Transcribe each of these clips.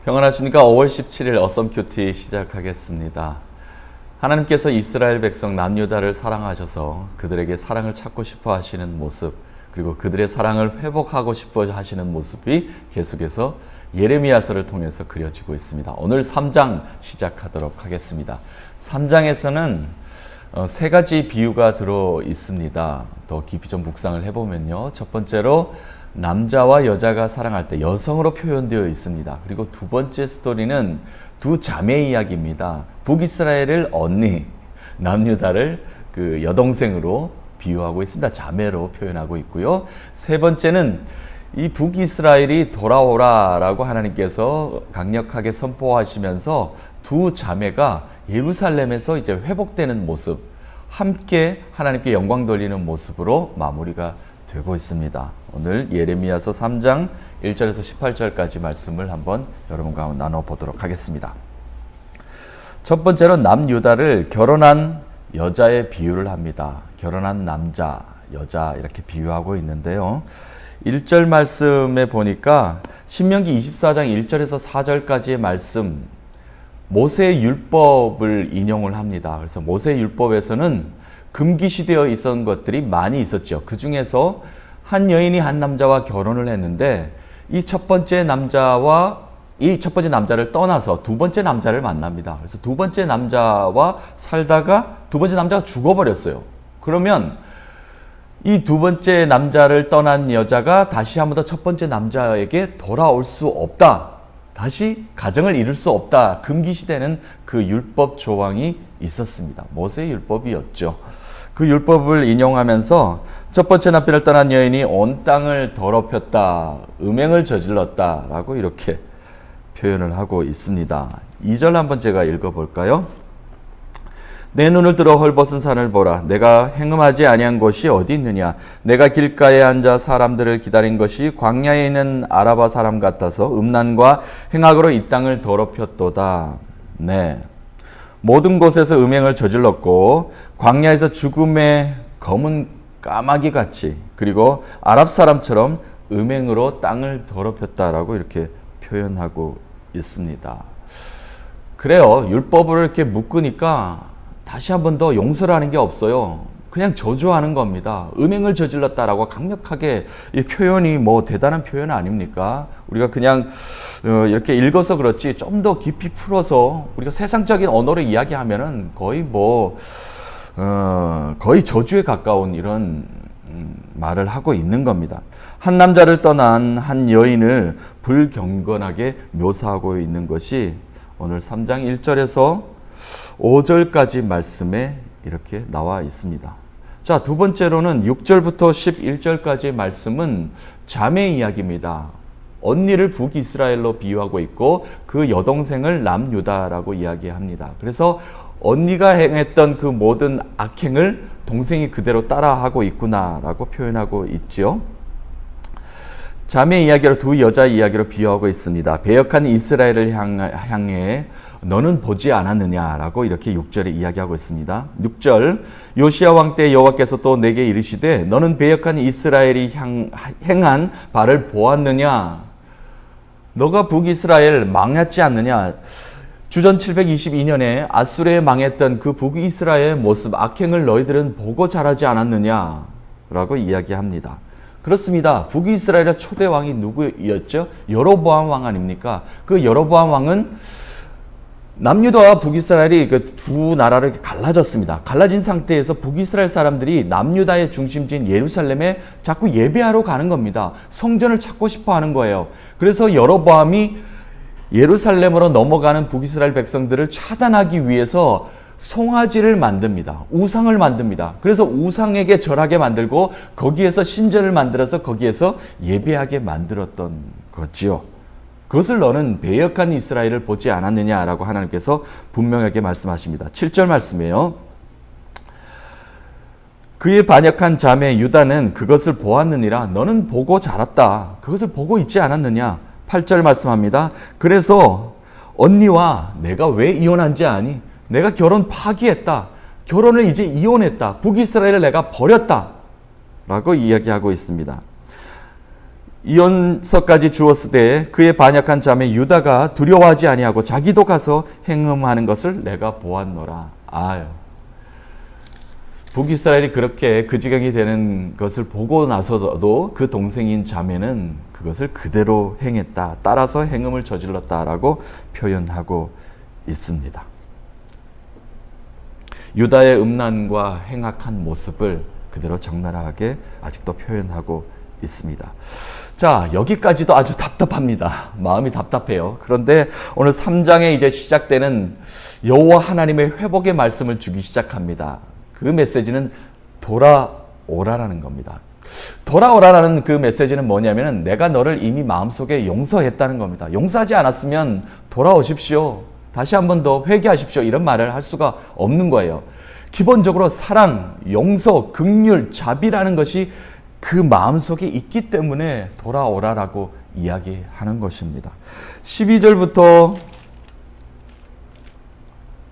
평안하십니까? 5월 17일 어썸 큐티 시작하겠습니다. 하나님께서 이스라엘 백성 남유다를 사랑하셔서 그들에게 사랑을 찾고 싶어 하시는 모습, 그리고 그들의 사랑을 회복하고 싶어 하시는 모습이 계속해서 예레미야서를 통해서 그려지고 있습니다. 오늘 3장 시작하도록 하겠습니다. 3장에서는 세 가지 비유가 들어 있습니다. 더 깊이 좀 묵상을 해보면요. 첫 번째로 남자와 여자가 사랑할 때 여성으로 표현되어 있습니다. 그리고 두 번째 스토리는 두 자매 이야기입니다. 북이스라엘을 언니, 남유다를 그 여동생으로 비유하고 있습니다. 자매로 표현하고 있고요. 세 번째는 이 북이스라엘이 돌아오라라고 하나님께서 강력하게 선포하시면서 두 자매가 예루살렘에서 이제 회복되는 모습, 함께 하나님께 영광 돌리는 모습으로 마무리가 되고 있습니다. 오늘 예레미야서 3장 1절에서 18절까지 말씀을 한번 여러분과 나눠보도록 하겠습니다. 첫 번째로 남유다를 결혼한 여자의 비유를 합니다. 결혼한 남자, 여자 이렇게 비유하고 있는데요. 1절 말씀에 보니까 신명기 24장 1절에서 4절까지의 말씀, 모세의 율법을 인용을 합니다. 그래서 모세의 율법에서는 금기시되어 있었던 것들이 많이 있었죠. 그 중에서 한 여인이 한 남자와 결혼을 했는데 이 첫 번째 남자를 떠나서 두 번째 남자를 만납니다. 그래서 두 번째 남자와 살다가 두 번째 남자가 죽어버렸어요. 그러면 이 두 번째 남자를 떠난 여자가 다시 한 번 더 첫 번째 남자에게 돌아올 수 없다. 다시 가정을 이룰 수 없다. 금기시되는 그 율법 조항이 있었습니다. 모세의 율법이었죠. 그 율법을 인용하면서 첫 번째 남편을 떠난 여인이 온 땅을 더럽혔다. 음행을 저질렀다. 라고 이렇게 표현을 하고 있습니다. 2절 한번 제가 읽어볼까요? 내 눈을 들어 헐벗은 산을 보라. 내가 행음하지 아니한 곳이 어디 있느냐. 내가 길가에 앉아 사람들을 기다린 것이 광야에 있는 아라바 사람 같아서 음란과 행악으로 이 땅을 더럽혔도다. 네, 모든 곳에서 음행을 저질렀고 광야에서 죽음의 검은 까마귀 같이, 그리고 아랍 사람처럼 음행으로 땅을 더럽혔다라고 이렇게 표현하고 있습니다. 그래요. 율법을 이렇게 묶으니까 다시 한 번 더 용서를 하는 게 없어요. 그냥 저주하는 겁니다. 음행을 저질렀다라고 강력하게, 이 표현이 뭐 대단한 표현 아닙니까? 우리가 그냥 이렇게 읽어서 그렇지 좀 더 깊이 풀어서 우리가 세상적인 언어로 이야기하면은 거의 거의 저주에 가까운 이런 말을 하고 있는 겁니다. 한 남자를 떠난 한 여인을 불경건하게 묘사하고 있는 것이 오늘 3장 1절에서 5절까지 말씀에 이렇게 나와 있습니다. 자, 두 번째로는 6절부터 11절까지의 말씀은 자매 이야기입니다. 언니를 북이스라엘로 비유하고 있고 그 여동생을 남유다라고 이야기합니다. 그래서 언니가 행했던 그 모든 악행을 동생이 그대로 따라하고 있구나라고 표현하고 있죠. 자매 이야기로 두 여자 이야기로 비유하고 있습니다. 배역한 이스라엘을 향해 너는 보지 않았느냐라고 이렇게 6절에 이야기하고 있습니다. 6절, 요시야 왕 때 여호와께서 또 내게 이르시되 너는 배역한 이스라엘이 행한 바를 보았느냐. 너가 북이스라엘 망했지 않느냐. 주전 722년에 아수르에 망했던 그 북이스라엘의 모습, 악행을 너희들은 보고 자라지 않았느냐라고 이야기합니다. 그렇습니다. 북이스라엘의 초대 왕이 누구였죠? 여로보암 왕 아닙니까? 그 여로보암 왕은 남유다와 북이스라엘이 그 두 나라로 갈라졌습니다. 갈라진 상태에서 북이스라엘 사람들이 남유다의 중심지인 예루살렘에 자꾸 예배하러 가는 겁니다. 성전을 찾고 싶어 하는 거예요. 그래서 여로보암이 예루살렘으로 넘어가는 북이스라엘 백성들을 차단하기 위해서 송아지를 만듭니다. 우상을 만듭니다. 그래서 우상에게 절하게 만들고 거기에서 신전을 만들어서 거기에서 예배하게 만들었던 거지요. 그것을 너는 배역한 이스라엘을 보지 않았느냐라고 하나님께서 분명하게 말씀하십니다. 7절 말씀이에요. 그의 반역한 자매 유다는 그것을 보았느니라. 너는 보고 자랐다. 그것을 보고 있지 않았느냐. 8절 말씀합니다. 그래서 언니와 내가 왜 이혼한지 아니? 내가 결혼 파기했다. 결혼을 이제 이혼했다. 북이스라엘을 내가 버렸다. 라고 이야기하고 있습니다. 이혼서까지 주었을 때 그의 반역한 자매 유다가 두려워하지 아니하고 자기도 가서 행음하는 것을 내가 보았노라. 아유. 북이스라엘이 그렇게 그 지경이 되는 것을 보고 나서도 그 동생인 자매는 그것을 그대로 행했다. 따라서 행음을 저질렀다라고 표현하고 있습니다. 유다의 음란과 행악한 모습을 그대로 적나라하게 아직도 표현하고 있습니다. 자, 여기까지도 아주 답답합니다. 마음이 답답해요. 그런데 오늘 3장에 이제 시작되는 여호와 하나님의 회복의 말씀을 주기 시작합니다. 그 메시지는 돌아오라라는 겁니다. 돌아오라라는 그 메시지는 뭐냐면은 내가 너를 이미 마음속에 용서했다는 겁니다. 용서하지 않았으면 돌아오십시오. 다시 한 번 더 회개하십시오. 이런 말을 할 수가 없는 거예요. 기본적으로 사랑, 용서, 긍휼, 자비라는 것이 그 마음속에 있기 때문에 돌아오라라고 이야기하는 것입니다. 12절부터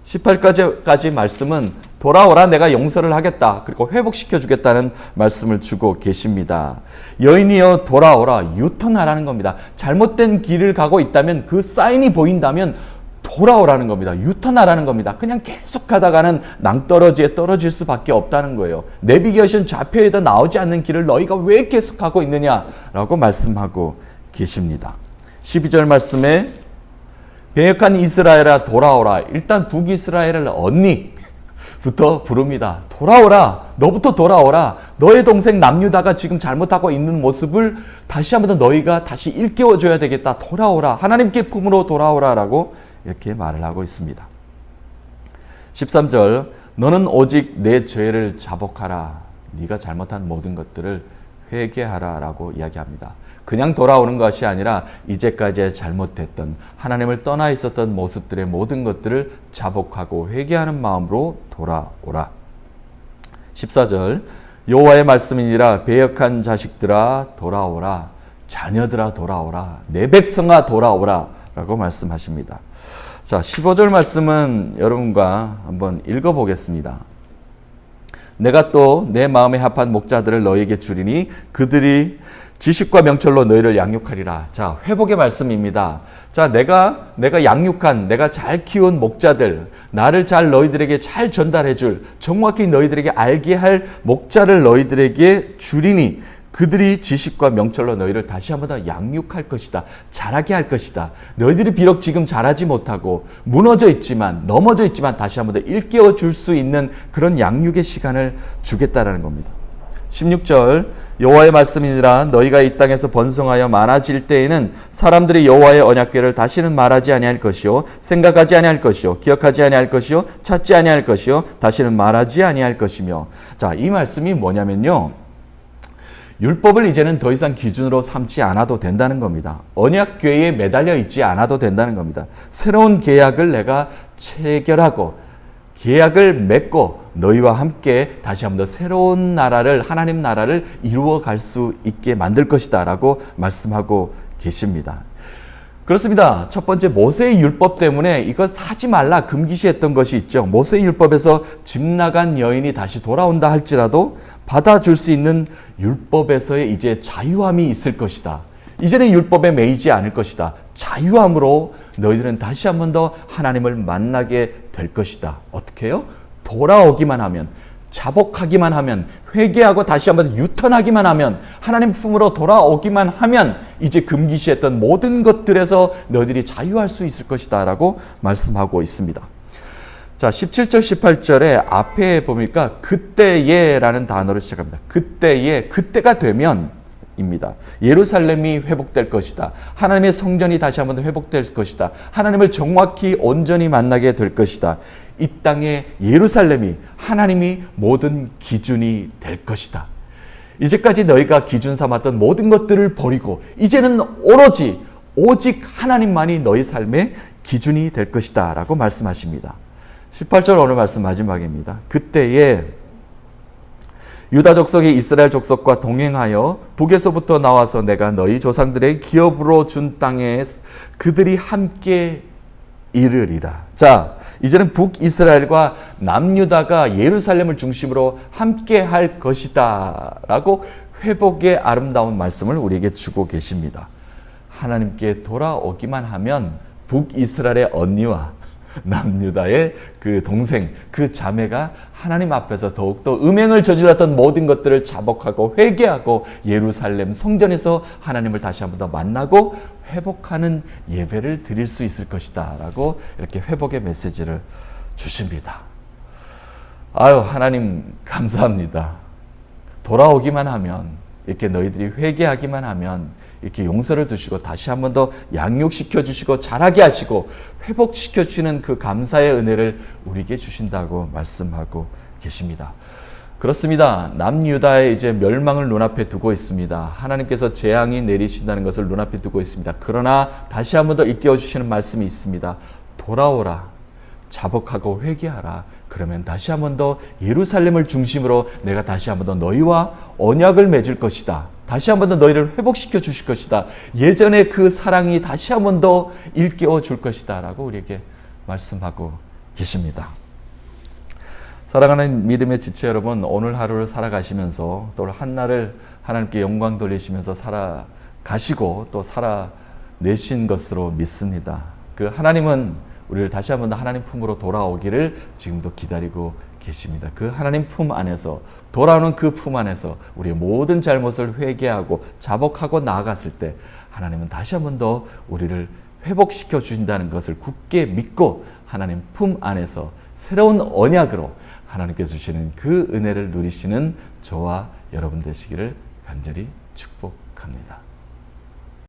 18까지 말씀은 돌아오라 내가 용서를 하겠다. 그리고 회복시켜 주겠다는 말씀을 주고 계십니다. 여인이여 돌아오라 유턴하라는 겁니다. 잘못된 길을 가고 있다면 그 사인이 보인다면 돌아오라는 겁니다. 유턴하라는 겁니다. 그냥 계속 가다가는 낭떠러지에 떨어질 수밖에 없다는 거예요. 내비게이션 좌표에도 나오지 않는 길을 너희가 왜 계속 가고 있느냐라고 말씀하고 계십니다. 12절 말씀에 배역한 이스라엘아 돌아오라. 일단 북이스라엘을 언니부터 부릅니다. 돌아오라. 너부터 돌아오라. 너의 동생 남유다가 지금 잘못하고 있는 모습을 다시 한번 더 너희가 다시 일깨워줘야 되겠다. 돌아오라. 하나님께 품으로 돌아오라라고 이렇게 말을 하고 있습니다. 13절 너는 오직 내 죄를 자복하라. 네가 잘못한 모든 것들을 회개하라 라고 이야기합니다. 그냥 돌아오는 것이 아니라 이제까지 잘못했던 하나님을 떠나 있었던 모습들의 모든 것들을 자복하고 회개하는 마음으로 돌아오라. 14절 여호와의 말씀이니라 배역한 자식들아 돌아오라. 자녀들아 돌아오라. 내 백성아 돌아오라 라고 말씀하십니다. 자, 15절 말씀은 여러분과 한번 읽어보겠습니다. 내가 또 내 마음에 합한 목자들을 너에게 주리니 그들이 지식과 명철로 너희를 양육하리라. 자, 회복의 말씀입니다. 자, 내가 양육한, 내가 잘 키운 목자들, 나를 잘 너희들에게 잘 전달해 줄, 정확히 너희들에게 알게 할 목자를 너희들에게 주리니 그들이 지식과 명철로 너희를 다시 한번 더 양육할 것이다. 잘하게 할 것이다. 너희들이 비록 지금 잘하지 못하고 무너져 있지만 넘어져 있지만 다시 한번 더 일깨워 줄 수 있는 그런 양육의 시간을 주겠다라는 겁니다. 16절 여호와의 말씀이니라 너희가 이 땅에서 번성하여 많아질 때에는 사람들이 여호와의 언약궤를 다시는 말하지 아니할 것이요 생각하지 아니할 것이요 기억하지 아니할 것이요 찾지 아니할 것이요 다시는 말하지 아니할 것이며. 자, 이 말씀이 뭐냐면요, 율법을 이제는 더 이상 기준으로 삼지 않아도 된다는 겁니다. 언약궤에 매달려 있지 않아도 된다는 겁니다. 새로운 계약을 내가 체결하고 계약을 맺고 너희와 함께 다시 한번 더 새로운 나라를, 하나님 나라를 이루어 갈 수 있게 만들 것이다 라고 말씀하고 계십니다. 그렇습니다. 첫 번째 모세의 율법 때문에 이거 하지 말라 금기시했던 것이 있죠. 모세의 율법에서 집 나간 여인이 다시 돌아온다 할지라도 받아줄 수 있는 율법에서의 이제 자유함이 있을 것이다. 이제는 율법에 매이지 않을 것이다. 자유함으로 너희들은 다시 한 번 더 하나님을 만나게 될 것이다. 어떻게 해요? 돌아오기만 하면, 자복하기만 하면, 회개하고 다시 한번 유턴하기만 하면, 하나님 품으로 돌아오기만 하면 이제 금기시했던 모든 것들에서 너희들이 자유할 수 있을 것이다 라고 말씀하고 있습니다. 자, 17절 18절에 앞에 보니까 그때에 라는 단어로 시작합니다. 그때에, 그때가 되면 입니다. 예루살렘이 회복될 것이다. 하나님의 성전이 다시 한번 회복될 것이다. 하나님을 정확히 온전히 만나게 될 것이다. 이 땅의 예루살렘이 하나님이 모든 기준이 될 것이다. 이제까지 너희가 기준 삼았던 모든 것들을 버리고 이제는 오직 하나님만이 너희 삶의 기준이 될 것이다 라고 말씀하십니다. 18절 오늘 말씀 마지막입니다. 그때에 유다 족속이 이스라엘 족속과 동행하여 북에서부터 나와서 내가 너희 조상들의 기업으로 준 땅에 그들이 함께 이르리라. 자, 이제는 북이스라엘과 남유다가 예루살렘을 중심으로 함께 할 것이다 라고 회복의 아름다운 말씀을 우리에게 주고 계십니다. 하나님께 돌아오기만 하면 북이스라엘의 언니와 남유다의 그 동생, 그 자매가 하나님 앞에서 더욱더 음행을 저질렀던 모든 것들을 자복하고 회개하고 예루살렘 성전에서 하나님을 다시 한 번 더 만나고 회복하는 예배를 드릴 수 있을 것이다 라고 이렇게 회복의 메시지를 주십니다. 아유, 하나님 감사합니다. 돌아오기만 하면, 이렇게 너희들이 회개하기만 하면 이렇게 용서를 두시고 다시 한 번 더 양육시켜 주시고 자라게 하시고 회복시켜 주시는 그 감사의 은혜를 우리에게 주신다고 말씀하고 계십니다. 그렇습니다. 남유다의 이제 멸망을 눈앞에 두고 있습니다. 하나님께서 재앙이 내리신다는 것을 눈앞에 두고 있습니다. 그러나 다시 한 번 더 일깨워 주시는 말씀이 있습니다. 돌아오라. 자복하고 회개하라. 그러면 다시 한 번 더 예루살렘을 중심으로 내가 다시 한 번 더 너희와 언약을 맺을 것이다. 다시 한 번 더 너희를 회복시켜 주실 것이다. 예전의 그 사랑이 다시 한 번 더 일깨워 줄 것이다 라고 우리에게 말씀하고 계십니다. 사랑하는 믿음의 지체 여러분, 오늘 하루를 살아가시면서 또 한날을 하나님께 영광 돌리시면서 살아가시고 또 살아내신 것으로 믿습니다. 그 하나님은 우리를 다시 한 번 더 하나님 품으로 돌아오기를 지금도 기다리고 계십니다. 그 하나님 품 안에서, 돌아오는 그 품 안에서 우리의 모든 잘못을 회개하고 자복하고 나아갔을 때 하나님은 다시 한 번 더 우리를 회복시켜 주신다는 것을 굳게 믿고 하나님 품 안에서 새로운 언약으로 하나님께서 주시는 그 은혜를 누리시는 저와 여러분 되시기를 간절히 축복합니다.